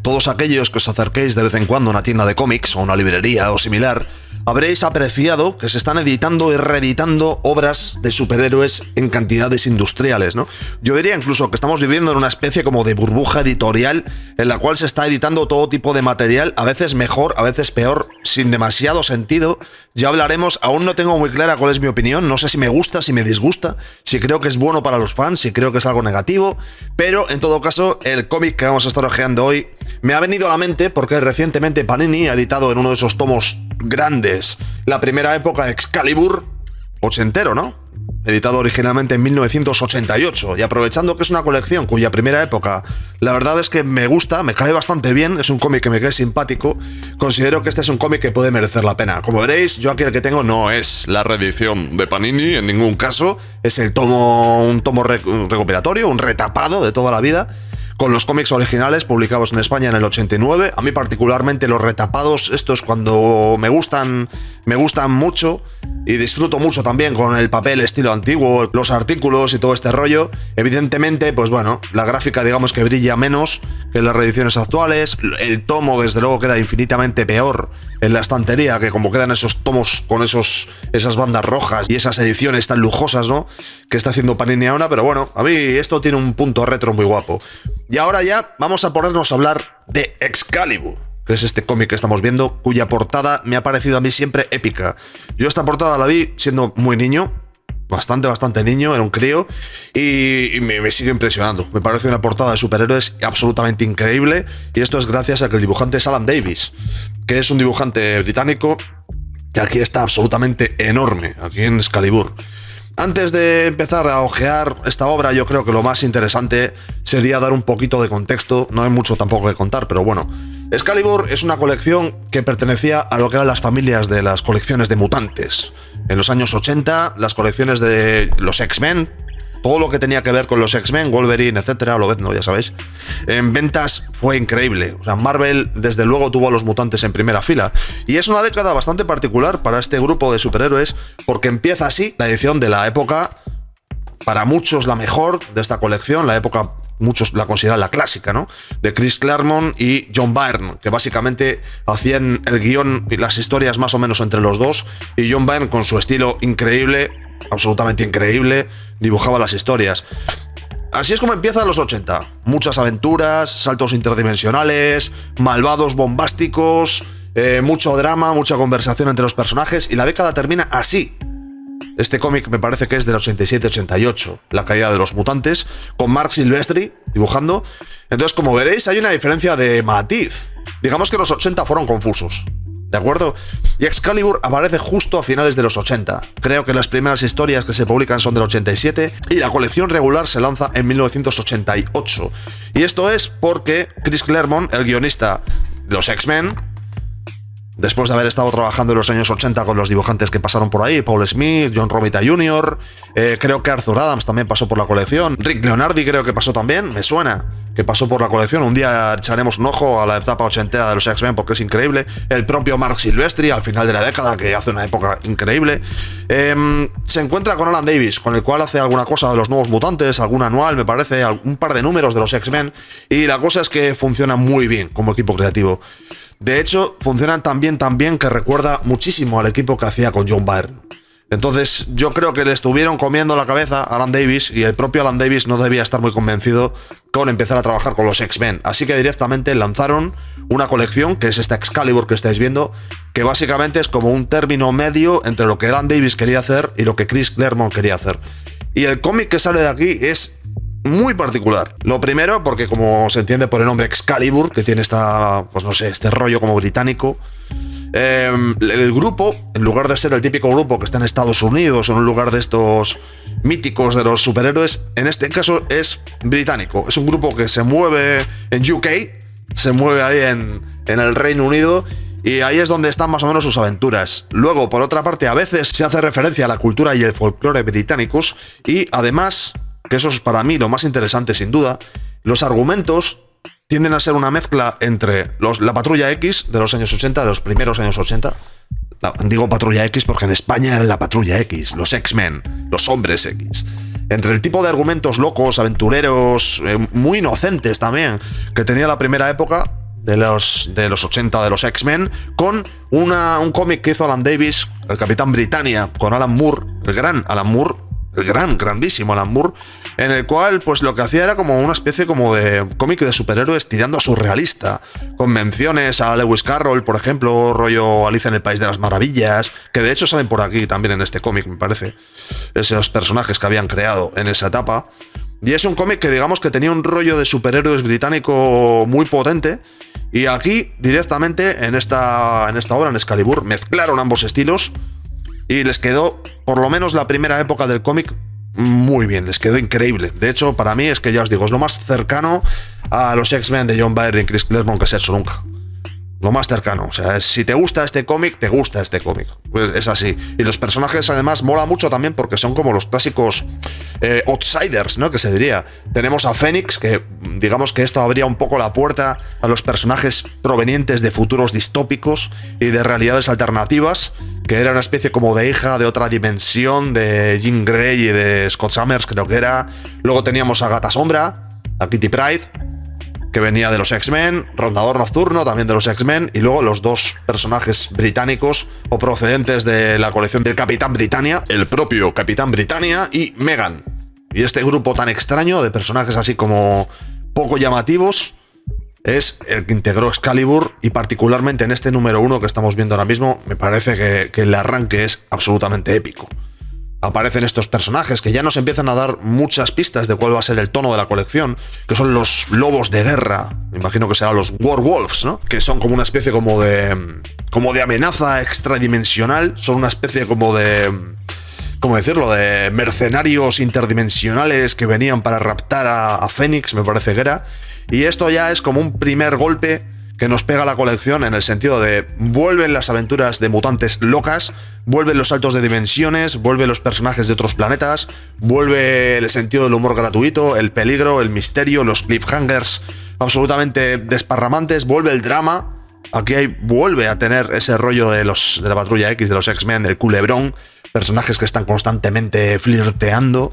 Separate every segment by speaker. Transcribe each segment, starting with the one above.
Speaker 1: Todos aquellos que os acerquéis de vez en cuando a una tienda de cómics o una librería o similar, habréis apreciado que se están editando y reeditando obras de superhéroes en cantidades industriales, ¿no? Yo diría incluso que estamos viviendo en una especie como de burbuja editorial en la cual se está editando todo tipo de material, a veces mejor, a veces peor, sin demasiado sentido. Ya hablaremos, aún no tengo muy clara cuál es mi opinión, no sé si me gusta, si me disgusta, si creo que es bueno para los fans, si creo que es algo negativo, pero en todo caso, el cómic que vamos a estar hojeando hoy me ha venido a la mente porque recientemente Panini ha editado en uno de esos tomos grandes la primera época de Excalibur, ochentero, ¿no? Editado originalmente en 1988, y aprovechando que es una colección cuya primera época, la verdad es que me gusta, me cae bastante bien, es un cómic que me cae simpático, considero que este es un cómic que puede merecer la pena. Como veréis, yo aquí el que tengo no es la reedición de Panini, en ningún caso, es un tomo recopilatorio, un retapado de toda la vida, con los cómics originales publicados en España en el 89. A mí particularmente los retapados, estos cuando me gustan mucho, y disfruto mucho también con el papel estilo antiguo, los artículos y todo este rollo. Evidentemente, pues bueno, la gráfica digamos que brilla menos que en las reediciones actuales, el tomo desde luego queda infinitamente peor en la estantería que como quedan esos tomos con esas bandas rojas y esas ediciones tan lujosas, ¿no?, que está haciendo Panini ahora, pero bueno, a mí esto tiene un punto retro muy guapo. Y ahora ya vamos a ponernos a hablar de Excalibur, que es este cómic que estamos viendo, cuya portada me ha parecido a mí siempre épica. Yo esta portada la vi siendo muy niño, bastante niño, era un crío, y me sigue impresionando. Me parece una portada de superhéroes absolutamente increíble, y esto es gracias a que el dibujante es Alan Davis, que es un dibujante británico que aquí está absolutamente enorme, aquí en Excalibur. Antes de empezar a ojear esta obra, yo creo que lo más interesante sería dar un poquito de contexto. No hay mucho tampoco que contar, pero bueno. Excalibur es una colección que pertenecía a lo que eran las familias de las colecciones de mutantes. En los años 80, las colecciones de los X-Men, todo lo que tenía que ver con los X-Men, Wolverine, etcétera, Lobezno, ya sabéis, en ventas fue increíble. O sea, Marvel desde luego tuvo a los mutantes en primera fila. Y es una década bastante particular para este grupo de superhéroes, porque empieza así la edición de la época, para muchos la mejor de esta colección, la época, muchos la consideran la clásica, ¿no?, de Chris Claremont y John Byrne, que básicamente hacían el guión y las historias más o menos entre los dos, y John Byrne con su estilo increíble, absolutamente increíble, dibujaba las historias. Así es como empiezan los 80. Muchas aventuras, saltos interdimensionales, malvados bombásticos, mucho drama, mucha conversación entre los personajes, y la década termina así. Este cómic me parece que es del 87-88, la caída de los mutantes, con Mark Silvestri dibujando. Entonces, como veréis, hay una diferencia de matiz. Digamos que los 80 fueron confusos, ¿de acuerdo? Y Excalibur aparece justo a finales de los 80. Creo que las primeras historias que se publican son del 87 y la colección regular se lanza en 1988. Y esto es porque Chris Claremont, el guionista de los X-Men, después de haber estado trabajando en los años 80 con los dibujantes que pasaron por ahí, Paul Smith, John Romita Jr., creo que Arthur Adams también pasó por la colección, Rick Leonardi creo que pasó también, me suena que pasó por la colección. Un día echaremos un ojo a la etapa ochentera de los X-Men porque es increíble. El propio Mark Silvestri al final de la década, que hace una época increíble. Se encuentra con Alan Davis, con el cual hace alguna cosa de los nuevos mutantes, algún anual me parece, un par de números de los X-Men, y la cosa es que funciona muy bien como equipo creativo. De hecho, funcionan tan bien que recuerda muchísimo al equipo que hacía con John Byrne. Entonces, yo creo que le estuvieron comiendo la cabeza a Alan Davis, y el propio Alan Davis no debía estar muy convencido con empezar a trabajar con los X-Men. Así que directamente lanzaron una colección, que es esta Excalibur que estáis viendo, que básicamente es como un término medio entre lo que Alan Davis quería hacer y lo que Chris Claremont quería hacer. Y el cómic que sale de aquí es muy particular. Lo primero, porque como se entiende por el nombre Excalibur, que tiene este rollo como británico, el grupo, en lugar de ser el típico grupo que está en Estados Unidos, en un lugar de estos míticos de los superhéroes, en este caso es británico. Es un grupo que se mueve en UK, se mueve ahí en el Reino Unido, y ahí es donde están más o menos sus aventuras. Luego, por otra parte, a veces se hace referencia a la cultura y el folclore británicos, y además, que eso es para mí lo más interesante sin duda, los argumentos tienden a ser una mezcla entre la Patrulla X de los años 80, de los primeros años 80. Digo Patrulla X porque en España era la Patrulla X, los X-Men, los Hombres X. Entre el tipo de argumentos locos, aventureros, muy inocentes también, que tenía la primera época, de los 80 de los X-Men, con un cómic que hizo Alan Davis, el Capitán Britannia, con Alan Moore, el gran Alan Moore, grandísimo Alan Moore, en el cual pues lo que hacía era como una especie como de cómic de superhéroes tirando a surrealista, con menciones a Lewis Carroll, por ejemplo, rollo Alicia en el País de las Maravillas, que de hecho salen por aquí también en este cómic, me parece, esos personajes que habían creado en esa etapa. Y es un cómic que digamos que tenía un rollo de superhéroes británico muy potente. Y aquí, directamente, en esta obra, en Excalibur, mezclaron ambos estilos y les quedó, por lo menos la primera época del cómic, muy bien, les quedó increíble. De hecho, para mí es que ya os digo, es lo más cercano a los X-Men de John Byrne y Chris Claremont que se ha hecho nunca. Lo más cercano, o sea, si te gusta este cómic, te gusta este cómic. Pues es así. Y los personajes además mola mucho también porque son como los clásicos outsiders, ¿no? Que se diría. Tenemos a Fénix, que digamos que esto abría un poco la puerta a los personajes provenientes de futuros distópicos y de realidades alternativas, que era una especie como de hija de otra dimensión de Jean Grey y de Scott Summers, creo que era. Luego teníamos a Gata Sombra, a Kitty Pryde, que venía de los X-Men, Rondador Nocturno, también de los X-Men, y luego los dos personajes británicos o procedentes de la colección del Capitán Britannia, el propio Capitán Britannia y Meggan. Y este grupo tan extraño de personajes así como poco llamativos es el que integró Excalibur, y particularmente en este número 1 que estamos viendo ahora mismo, me parece que el arranque es absolutamente épico. Aparecen estos personajes que ya nos empiezan a dar muchas pistas de cuál va a ser el tono de la colección, que son los lobos de guerra, me imagino que serán los werewolves, ¿no? Que son como una especie como de amenaza extradimensional, son una especie como de, ¿cómo decirlo?, de mercenarios interdimensionales que venían para raptar a Fénix, me parece que era, y esto ya es como un primer golpe que nos pega la colección en el sentido de vuelven las aventuras de mutantes locas, vuelven los saltos de dimensiones, vuelven los personajes de otros planetas, vuelve el sentido del humor gratuito, el peligro, el misterio, los cliffhangers absolutamente desparramantes, vuelve el drama. Aquí vuelve a tener ese rollo de la Patrulla X, de los X-Men, del culebrón, personajes que están constantemente flirteando.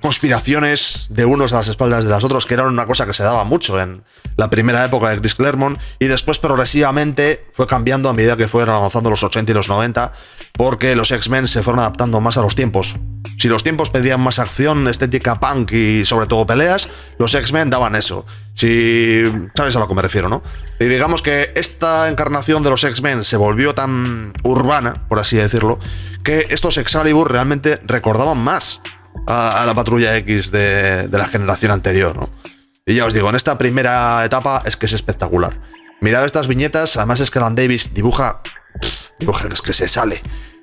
Speaker 1: Conspiraciones de unos a las espaldas de los otros, que era una cosa que se daba mucho en la primera época de Chris Claremont, y después progresivamente fue cambiando a medida que fueron avanzando los 80 y los 90, porque los X-Men se fueron adaptando más a los tiempos. Si los tiempos pedían más acción, estética punk y sobre todo peleas, los X-Men daban eso. Si sabes a lo que me refiero, ¿no? Y digamos que esta encarnación de los X-Men se volvió tan urbana, por así decirlo, que estos Excalibur realmente recordaban más a la Patrulla X de la generación anterior, ¿no? Y ya os digo, en esta primera etapa es que es espectacular. Mirad estas viñetas, además es que Alan Davis dibuja, es que se sale.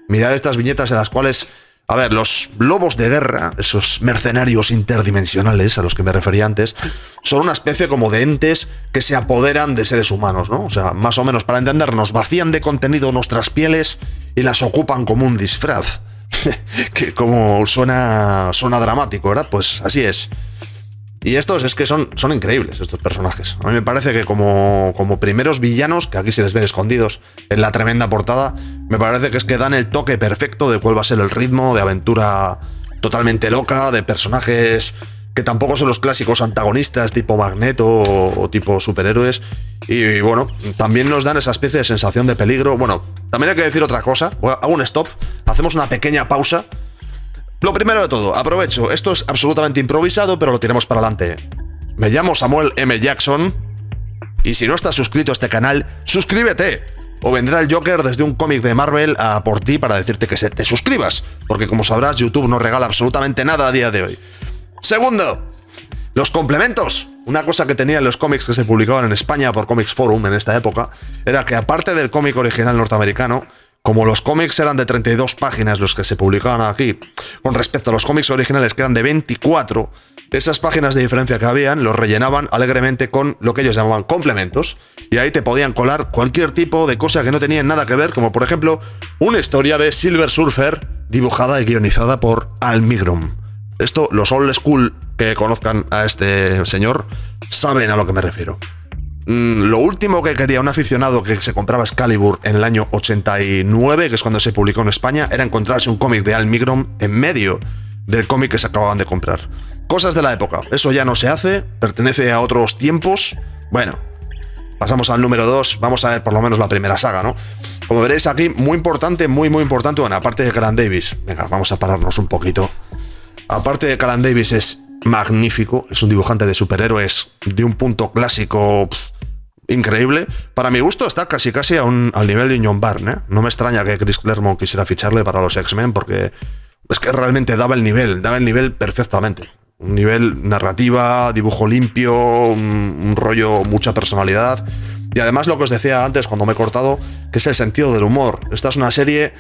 Speaker 1: Mirad estas viñetas en las cuales, a ver, los lobos de guerra, esos mercenarios interdimensionales a los que me refería antes, son una especie como de entes que se apoderan de seres humanos, ¿no? O sea, más o menos para entendernos, vacían de contenido nuestras pieles y las ocupan como un disfraz. Que como suena dramático, ¿verdad? Pues así es. Y estos es que son increíbles, estos personajes. A mí me parece que como primeros villanos, que aquí se les ven escondidos en la tremenda portada, me parece que es que dan el toque perfecto de cuál va a ser el ritmo de aventura totalmente loca, de personajes que tampoco son los clásicos antagonistas tipo Magneto o tipo superhéroes. Y bueno, también nos dan esa especie de sensación de peligro. Bueno, también hay que decir otra cosa. Hago un stop, hacemos una pequeña pausa. Lo primero de todo, aprovecho, esto es absolutamente improvisado, pero lo tiramos para adelante. Me llamo Samuel M. Jackson, y si no estás suscrito a este canal, suscríbete, o vendrá el Joker desde un cómic de Marvel a por ti para decirte que te suscribas, porque como sabrás, YouTube no regala absolutamente nada a día de hoy. Segundo, los complementos. Una cosa que tenían los cómics que se publicaban en España por Comics Forum en esta época, era que aparte del cómic original norteamericano, como los cómics eran de 32 páginas los que se publicaban aquí, con respecto a los cómics originales que eran de 24, esas páginas de diferencia que habían los rellenaban alegremente con lo que ellos llamaban complementos, y ahí te podían colar cualquier tipo de cosa que no tenía nada que ver, como por ejemplo una historia de Silver Surfer dibujada y guionizada por Al Milgrom. Esto, los old school que conozcan a este señor saben a lo que me refiero. Lo último que quería un aficionado que se compraba Excalibur en el año 89, que es cuando se publicó en España, era encontrarse un cómic de Al Milgrom en medio del cómic que se acababan de comprar. Cosas de la época, eso ya no se hace, pertenece a otros tiempos. Bueno, Pasamos al número 2, vamos a ver por lo menos la primera saga, ¿no? Como veréis aquí, muy importante, muy importante, bueno, aparte de Alan Davis, venga, vamos a pararnos un poquito. Aparte de que Alan Davis es magnífico, es un dibujante de superhéroes de un punto clásico increíble. Para mi gusto está casi al nivel de John Byrne, ¿eh? No me extraña que Chris Claremont quisiera ficharle para los X-Men, porque es que realmente daba el nivel perfectamente. Un nivel narrativa, dibujo limpio, un rollo, mucha personalidad. Y además lo que os decía antes cuando me he cortado, que es el sentido del humor. Esta es una serie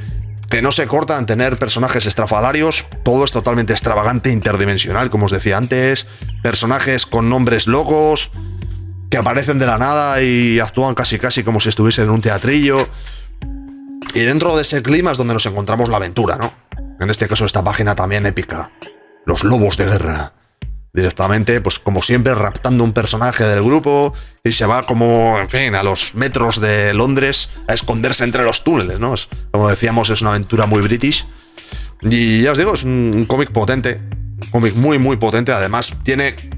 Speaker 1: que no se corta en tener personajes estrafalarios, todo es totalmente extravagante, interdimensional, como os decía antes, personajes con nombres locos, que aparecen de la nada y actúan casi como si estuviesen en un teatrillo. Y dentro de ese clima es donde nos encontramos la aventura, ¿no? En este caso esta página también épica. Los lobos de guerra. Directamente, pues como siempre, raptando un personaje del grupo y se va como, en fin, a los metros de Londres a esconderse entre los túneles, ¿no? Como decíamos, es una aventura muy british. Y ya os digo, es un cómic potente. Un cómic muy potente. Además,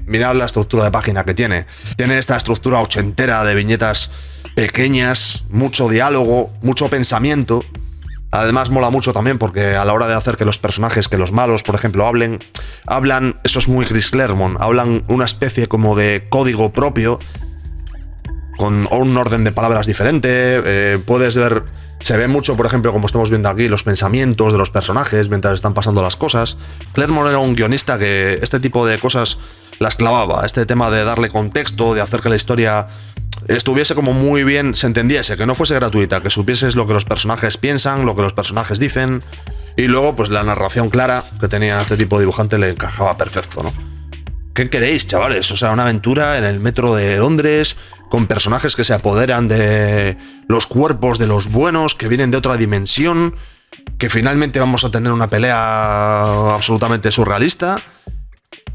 Speaker 1: mirad la estructura de página que tiene. Tiene esta estructura ochentera de viñetas pequeñas, mucho diálogo, mucho pensamiento. Además mola mucho también porque a la hora de hacer que los personajes, que los malos, por ejemplo, hablan, eso es muy Chris Claremont, hablan una especie como de código propio, con un orden de palabras diferente, puedes ver, se ve mucho, por ejemplo, como estamos viendo aquí, los pensamientos de los personajes mientras están pasando las cosas. Claremont era un guionista que este tipo de cosas las clavaba, este tema de darle contexto, de hacer que la historia estuviese como muy bien, se entendiese, que no fuese gratuita, que supieses lo que los personajes piensan, lo que los personajes dicen, y luego pues la narración clara que tenía este tipo de dibujante le encajaba perfecto, ¿no? ¿Qué queréis, chavales? O sea, una aventura en el metro de Londres, con personajes que se apoderan de los cuerpos de los buenos, que vienen de otra dimensión, que finalmente vamos a tener una pelea absolutamente surrealista.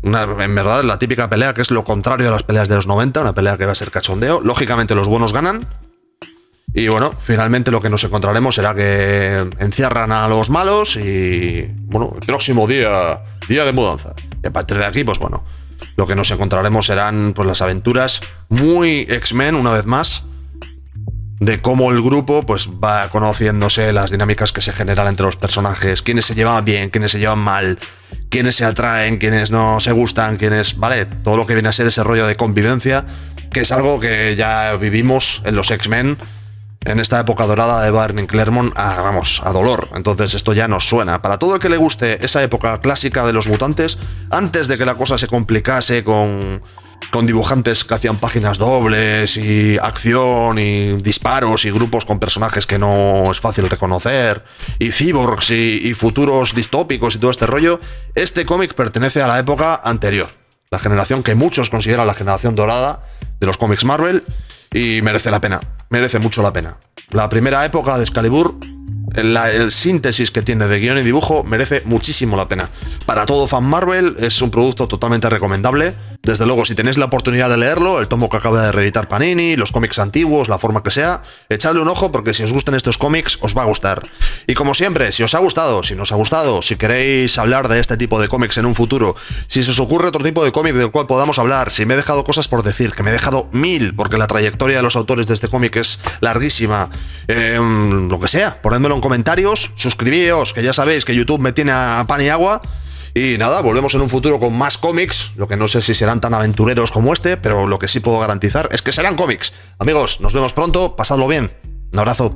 Speaker 1: En verdad, la típica pelea que es lo contrario a las peleas de los 90, una pelea que va a ser cachondeo. Lógicamente los buenos ganan. Y bueno, finalmente lo que nos encontraremos será que encierran a los malos y, bueno, el próximo día de mudanza. Y a partir de aquí, pues bueno, lo que nos encontraremos serán pues las aventuras muy X-Men, una vez más, de cómo el grupo pues va conociéndose, las dinámicas que se generan entre los personajes, quiénes se llevan bien, quiénes se llevan mal, quiénes se atraen, quiénes no se gustan, quiénes, vale, todo lo que viene a ser ese rollo de convivencia, que es algo que ya vivimos en los X-Men en esta época dorada de Byrne y Claremont, a dolor. Entonces esto ya nos suena. Para todo el que le guste esa época clásica de los mutantes, antes de que la cosa se complicase con dibujantes que hacían páginas dobles y acción y disparos y grupos con personajes que no es fácil reconocer y cyborgs y futuros distópicos y todo este rollo, este cómic pertenece a la época anterior, la generación que muchos consideran la generación dorada de los cómics Marvel, y merece la pena, merece mucho la pena. La primera época de Excalibur, el síntesis que tiene de guión y dibujo merece muchísimo la pena. Para todo fan Marvel es un producto totalmente recomendable. Desde luego, si tenéis la oportunidad de leerlo, el tomo que acaba de reeditar Panini, los cómics antiguos, la forma que sea, echadle un ojo porque si os gustan estos cómics os va a gustar. Y como siempre, si os ha gustado, si no os ha gustado, si queréis hablar de este tipo de cómics en un futuro, si se os ocurre otro tipo de cómic del cual podamos hablar, si me he dejado cosas por decir, que me he dejado 1000, porque la trayectoria de los autores de este cómic es larguísima, lo que sea, ponedmelo en comentarios, suscribíos, que ya sabéis que YouTube me tiene a pan y agua. Y nada, volvemos en un futuro con más cómics, lo que no sé si serán tan aventureros como este, pero lo que sí puedo garantizar es que serán cómics. Amigos, nos vemos pronto, pasadlo bien. Un abrazo.